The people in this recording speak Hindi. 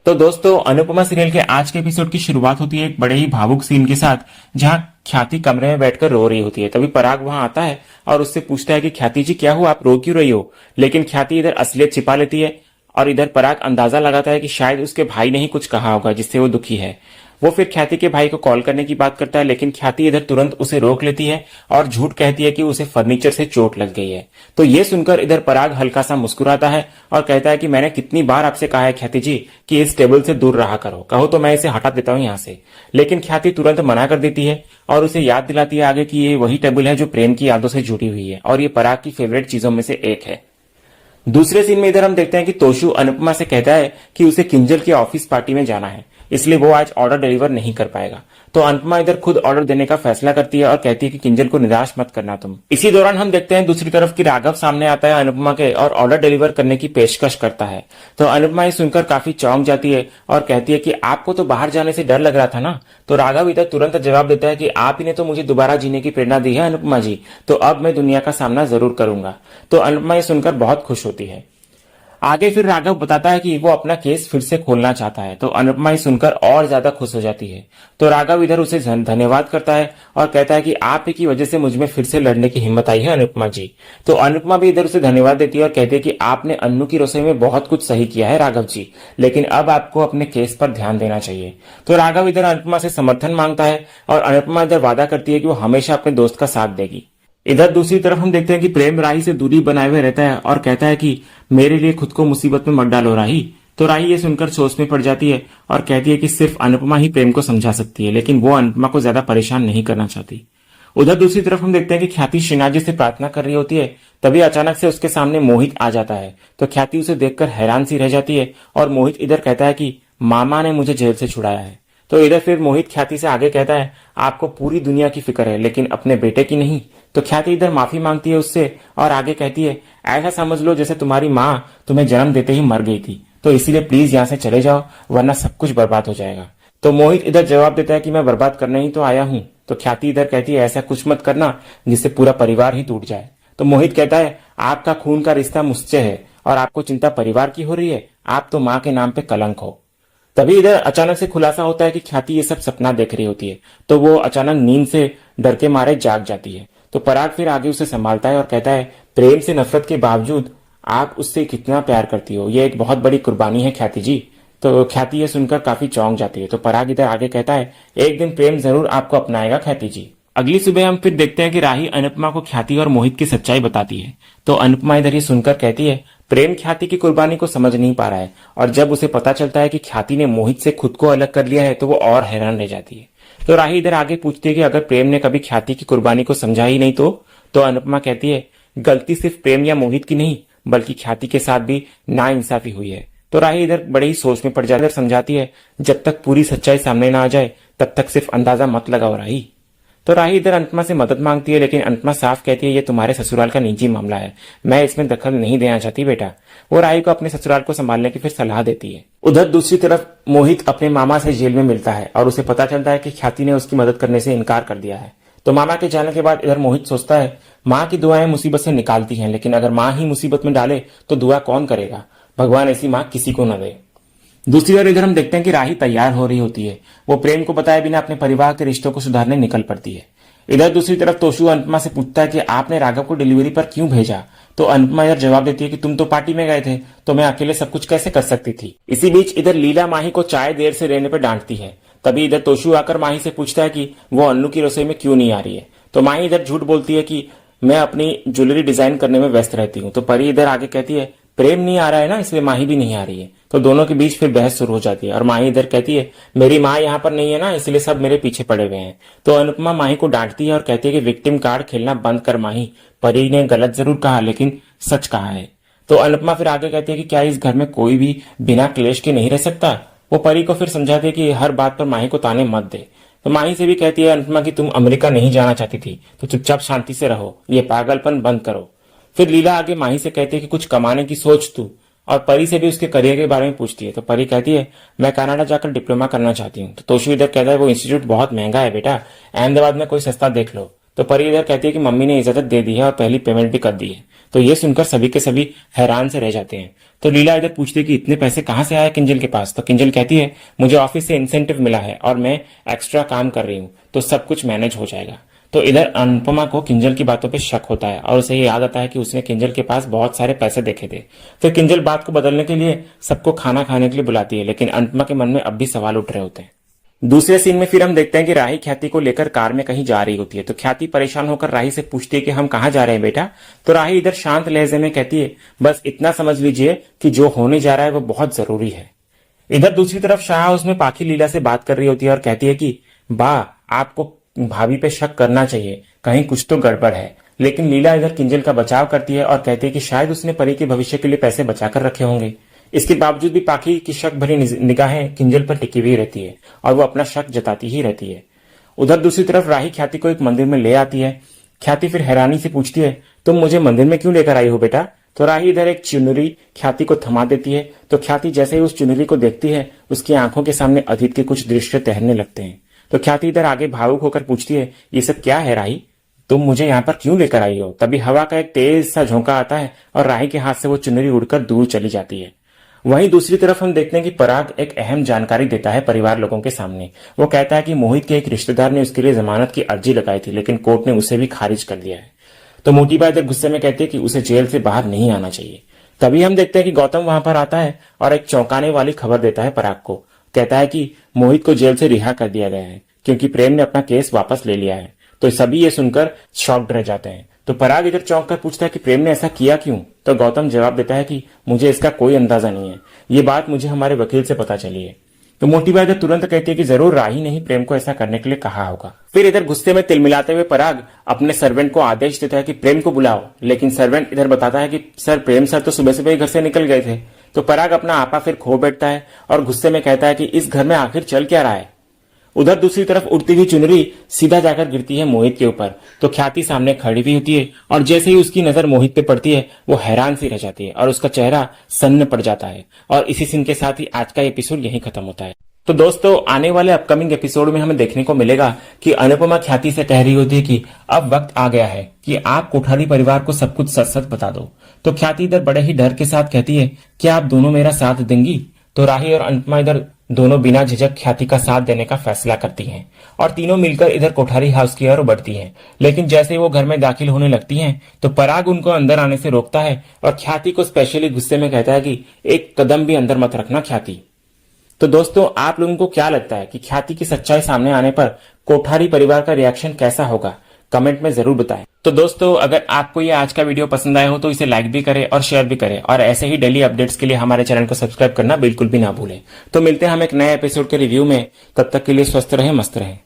तो दोस्तों, अनुपमा सीरियल के आज के एपिसोड की शुरुआत होती है एक बड़े ही भावुक सीन के साथ, जहां ख्याति कमरे में बैठकर रो रही होती है। तभी पराग वहां आता है और उससे पूछता है कि ख्याति जी क्या हुआ, आप रो क्यों रही हो। लेकिन ख्याति इधर असलियत छिपा लेती है और इधर पराग अंदाजा लगाता है कि शायद उसके भाई ने ही कुछ कहा होगा जिससे वो दुखी है। वो फिर ख्याति के भाई को कॉल करने की बात करता है, लेकिन ख्याति इधर तुरंत उसे रोक लेती है और झूठ कहती है कि उसे फर्नीचर से चोट लग गई है। तो ये सुनकर इधर पराग हल्का सा मुस्कुराता है और कहता है कि मैंने कितनी बार आपसे कहा है ख्याति जी कि इस टेबल से दूर रहा करो, कहो तो मैं इसे हटा देता हूँ यहाँ से। लेकिन ख्याति तुरंत मना कर देती है और उसे याद दिलाती है आगे कि ये वही टेबल है जो प्रेम की यादों से जुड़ी हुई है और ये पराग की फेवरेट चीजों में से एक है। दूसरे सीन में इधर हम देखते हैं कि तोशु अनुपमा से कहता है कि उसे किंजल के ऑफिस पार्टी में जाना है, इसलिए वो आज ऑर्डर डिलीवर नहीं कर पाएगा। तो अनुपमा इधर खुद ऑर्डर देने का फैसला करती है और कहती है कि किंजल को निराश मत करना तुम। इसी दौरान हम देखते हैं दूसरी तरफ कि राघव सामने आता है अनुपमा के और ऑर्डर डिलीवर करने की पेशकश करता है। तो अनुपमा ये सुनकर काफी चौंक जाती है और कहती है कि आपको तो बाहर जाने से डर लग रहा था ना। तो राघव इधर तुरंत जवाब देता है कि आप ही ने तो मुझे दोबारा जीने की प्रेरणा दी है अनुपमा जी, तो अब मैं दुनिया का सामना जरूर करूंगा। तो अनुपमा ये सुनकर बहुत खुश होती है। आगे फिर राघव बताता है कि वो अपना केस फिर से खोलना चाहता है। तो अनुपमा ये सुनकर और ज्यादा खुश हो जाती है। तो राघव इधर उसे धन्यवाद करता है और कहता है कि आप ही की वजह से मुझ में फिर से लड़ने की हिम्मत आई है अनुपमा जी। तो अनुपमा भी इधर उसे धन्यवाद देती है और कहती है कि आपने अन्नू की रसोई में बहुत कुछ सही किया है राघव जी, लेकिन अब आपको अपने केस पर ध्यान देना चाहिए। तो राघव इधर अनुपमा से समर्थन मांगता है और अनुपमा इधर वादा करती है कि वो हमेशा अपने दोस्त का साथ देगी। इधर दूसरी तरफ हम देखते हैं कि प्रेम राही से दूरी बनाए हुए रहता है और कहता है कि मेरे लिए खुद को मुसीबत में मत डालो राही। तो राही ये सुनकर सोच में पड़ जाती है और कहती है कि सिर्फ अनुपमा ही प्रेम को समझा सकती है, लेकिन वो अनुपमा को ज्यादा परेशान नहीं करना चाहती। उधर दूसरी तरफ हम देखते हैं कि ख्याति श्रीनाथ जी से प्रार्थना कर रही होती है। तभी अचानक से उसके सामने मोहित आ जाता है। तो ख्याति उसे देखकर हैरान सी रह जाती है और मोहित इधर कहता है कि मामा ने मुझे जेल से छुड़ाया है। तो इधर फिर मोहित ख्याति से आगे कहता है आपको पूरी दुनिया की फिक्र है लेकिन अपने बेटे की नहीं। तो ख्याति इधर माफी मांगती है उससे और आगे कहती है ऐसा समझ लो जैसे तुम्हारी माँ तुम्हें जन्म देते ही मर गई थी, तो इसीलिए प्लीज यहाँ से चले जाओ वरना सब कुछ बर्बाद हो जाएगा। तो मोहित इधर जवाब देता है कि मैं बर्बाद करने ही तो आया हूँ। तो ख्याति इधर कहती है ऐसा कुछ मत करना जिससे पूरा परिवार ही टूट जाए। तो मोहित कहता है आपका खून का रिश्ता मुझसे है और आपको चिंता परिवार की हो रही है, आप तो माँ के नाम पे कलंक हो। तभी इधर अचानक से खुलासा होता है कि ख्याति ये सब सपना देख रही होती है। तो वो अचानक नींद से डर के मारे जाग जाती है। तो पराग फिर आगे उसे संभालता है और कहता है प्रेम से नफरत के बावजूद आप उससे कितना प्यार करती हो, ये एक बहुत बड़ी कुर्बानी है ख्याति जी। तो ख्याति ये सुनकर काफी चौंक जाती है। तो पराग इधर आगे कहता है एक दिन प्रेम जरूर आपको अपनाएगा ख्याति जी। अगली सुबह हम फिर देखते हैं कि राही अनुपमा को ख्याति और मोहित की सच्चाई बताती है। तो अनुपमा इधर ये सुनकर कहती है प्रेम ख्याति की कुर्बानी को समझ नहीं पा रहा है और जब उसे पता चलता है कि ख्याति ने मोहित से खुद को अलग कर लिया है तो वो और हैरान रह जाती है। तो राही इधर आगे पूछती है कि अगर प्रेम ने कभी ख्याति की कुर्बानी को समझा ही नहीं तो अनुपमा कहती है गलती सिर्फ प्रेम या मोहित की नहीं बल्कि ख्याति के साथ भी नाइंसाफी हुई है। तो राही इधर बड़े ही सोच में पड़ जाती है, समझाती है जब तक पूरी सच्चाई सामने ना आ जाए तब तक सिर्फ अंदाजा मत लगाओ राही। तो राही इधर अनुपमा से मदद मांगती है, लेकिन अनुपमा साफ कहती है ये तुम्हारे ससुराल का निजी मामला है, मैं इसमें दखल नहीं देना चाहती बेटा। वो राही को अपने ससुराल को संभालने की फिर सलाह देती है। उधर दूसरी तरफ मोहित अपने मामा से जेल में मिलता है और उसे पता चलता है कि ख्याति ने उसकी मदद करने से इनकार कर दिया है। तो मामा के जाने के बाद इधर मोहित सोचता है माँ की दुआएं मुसीबत से निकालती हैं, लेकिन अगर माँ ही मुसीबत में डाले तो दुआ कौन करेगा, भगवान ऐसी माँ किसी को न दे। दूसरी ओर इधर हम देखते हैं कि राही तैयार हो रही होती है। वो प्रेम को बताए बिना अपने परिवार के रिश्तों को सुधारने निकल पड़ती है। इधर दूसरी तरफ तोशु अनुपमा से पूछता है कि आपने राघव को डिलीवरी पर क्यों भेजा। तो अनुपमा इधर जवाब देती है कि तुम तो पार्टी में गए थे तो मैं अकेले सब कुछ कैसे कर सकती थी। इसी बीच इधर लीला माही को चाय देर से रहने पर डांटती है। तभी इधर तोशु आकर माही से पूछता है कि वो अन्नू की रसोई में क्यों नहीं आ रही है। तो माही इधर झूठ बोलती है कि मैं अपनी ज्वेलरी डिजाइन करने में व्यस्त रहती हूँ। तो परी इधर आगे कहती है प्रेम नहीं आ रहा है ना इसलिए माही भी नहीं आ रही है। तो दोनों के बीच फिर बहस शुरू हो जाती है और माही इधर कहती है मेरी माँ यहाँ पर नहीं है ना इसलिए सब मेरे पीछे पड़े हुए हैं। तो अनुपमा माही को डांटती है और कहती है कि विक्टिम कार्ड खेलना बंद कर माही, परी ने गलत जरूर कहा लेकिन सच कहा है। तो अनुपमा फिर आगे कहती है कि क्या इस घर में कोई भी बिना क्लेश के नहीं रह सकता। वो परी को फिर समझाती है कि हर बात पर माही को ताने मत दे। तो माही से भी कहती है अनुपमा कि तुम अमेरिका नहीं जाना चाहती थी तो चुपचाप शांति से रहो, ये पागलपन बंद करो। फिर लीला आगे माही से कहती है कि कुछ कमाने की सोच तू, और परी से भी उसके करियर के बारे में पूछती है। तो परी कहती है मैं कनाडा जाकर डिप्लोमा करना चाहती हूँ। तो तोशु इधर कहता है वो इंस्टीट्यूट बहुत महंगा है बेटा, अहमदाबाद में कोई सस्ता देख लो। तो परी इधर कहती है कि मम्मी ने इजाजत दे दी है और पहली पेमेंट भी कर दी है। तो ये सुनकर सभी के सभी हैरान से रह जाते हैं। तो लीला इधर पूछती है कि इतने पैसे कहाँ से आए किंजल के पास। तो किंजल कहती है मुझे ऑफिस से इंसेंटिव मिला है और मैं एक्स्ट्रा काम कर रही हूँ, तो सब कुछ मैनेज हो जाएगा। तो इधर अनुपमा को किंजल की बातों पे शक होता है और उसे ये याद आता है कि उसने किंजल के पास बहुत सारे पैसे देखे थे। फिर किंजल बात को बदलने के लिए सबको खाना खाने के लिए बुलाती है, लेकिन अनुपमा के मन में अब भी सवाल उठ रहे होते हैं। दूसरे सीन में फिर हम देखते हैं कि राही ख्याति को लेकर कार में कहीं जा रही होती है। तो ख्याति परेशान होकर राही से पूछती है कि हम कहाँ जा रहे हैं बेटा। तो राही इधर शांत लहजे में कहती है बस इतना समझ लीजिए कि जो होने जा रहा है वो बहुत जरूरी है। इधर दूसरी तरफ शाह हाउस में पाखी लीला से बात कर रही होती है और कहती है कि बा आपको भाभी पे शक करना चाहिए, कहीं कुछ तो गड़बड़ है। लेकिन लीला इधर किंजल का बचाव करती है और कहती है कि शायद उसने परी के भविष्य के लिए पैसे बचाकर रखे होंगे। इसके बावजूद भी पाखी की शक भरी निगाहें किंजल पर टिकी हुई रहती है और वो अपना शक जताती ही रहती है। उधर दूसरी तरफ राही ख्याति को एक मंदिर में ले आती है। ख्याति फिर हैरानी से पूछती है तुम मुझे मंदिर में क्यों लेकर आई हो बेटा। तो राही इधर एक चुनरी ख्याति को थमा देती है। तो ख्याति जैसे ही उस चुनरी को देखती है उसकी आंखों के सामने अतीत के कुछ दृश्य तैरने लगते हैं। तो ख्याति इधर आगे भावुक होकर पूछती है ये सब क्या है राही, तुम मुझे यहाँ पर क्यों लेकर आई हो। तभी हवा का एक तेज सा झोंका आता है और राही के हाथ से वो चुनरी उड़कर दूर चली जाती है। वहीं दूसरी तरफ हम देखते हैं कि पराग एक अहम जानकारी देता है परिवार लोगों के सामने। वो कहता है कि मोहित के एक रिश्तेदार ने उसके लिए जमानत की अर्जी लगाई थी, लेकिन कोर्ट ने उसे भी खारिज कर दिया है। तो मोटी बाई इधर गुस्से में कहती है कि उसे जेल से बाहर नहीं आना चाहिए। तभी हम देखते हैं कि गौतम वहां पर आता है और एक चौंकाने वाली खबर देता है पराग को। कहता है कि मोहित को जेल से रिहा कर दिया गया है क्योंकि प्रेम ने अपना केस वापस ले लिया है। तो सभी ये सुनकर शॉक्ड रह जाते हैं। तो पराग इधर चौंक कर पूछता है कि प्रेम ने ऐसा किया क्यों। तो गौतम जवाब देता है कि मुझे इसका कोई अंदाजा नहीं है, ये बात मुझे हमारे वकील से पता चली है। तो मोटी बाई इधर तुरंत कहती है कि जरूर राही ने ही प्रेम को ऐसा करने के लिए कहा होगा। फिर इधर गुस्से में तिलमिलाते हुए पराग अपने सर्वेंट को आदेश देता है कि प्रेम को बुलाओ, लेकिन सर्वेंट इधर बताता है कि सर प्रेम सर तो सुबह सुबह ही घर से निकल गए थे। तो पराग अपना आपा फिर खो बैठता है और गुस्से में कहता है कि इस घर में आखिर चल क्या रहा है। उधर दूसरी तरफ उड़ती हुई चुनरी सीधा जाकर गिरती है मोहित के ऊपर। तो ख्याति सामने खड़ी हुई होती है और जैसे ही उसकी नजर मोहित पे पड़ती है वो हैरान सी रह जाती है और उसका चेहरा सन्न पड़ जाता है। और इसी सीन के साथ ही आज का एपिसोड यहीं खत्म होता है। तो दोस्तों आने वाले अपकमिंग एपिसोड में हमें देखने को मिलेगा कि अनुपमा ख्याति से कह रही होती है कि अब वक्त आ गया है कि आप कोठारी परिवार को सब कुछ सच सच बता दो। तो ख्याति इधर बड़े ही डर के साथ कहती है क्या आप दोनों मेरा साथ देंगी। तो राही और अनुपमा इधर दोनों बिना झिझक ख्याति का साथ देने का फैसला करती हैं और तीनों मिलकर इधर कोठारी हाउस की ओर बढ़ती हैं। लेकिन जैसे ही वो घर में दाखिल होने लगती हैं तो पराग उनको अंदर आने से रोकता है और ख्याति को स्पेशली गुस्से में कहता है कि एक कदम भी अंदर मत रखना ख्याति। तो दोस्तों आप लोगों को क्या लगता है कि ख्याति की सच्चाई सामने आने पर कोठारी परिवार का रिएक्शन कैसा होगा, कमेंट में जरूर बताएं। तो दोस्तों अगर आपको ये आज का वीडियो पसंद आया हो तो इसे लाइक भी करें और शेयर भी करें और ऐसे ही डेली अपडेट्स के लिए हमारे चैनल को सब्सक्राइब करना बिल्कुल भी ना भूलें। तो मिलते हैं हम एक नए एपिसोड के रिव्यू में, तब तक के लिए स्वस्थ रहें, मस्त रहें।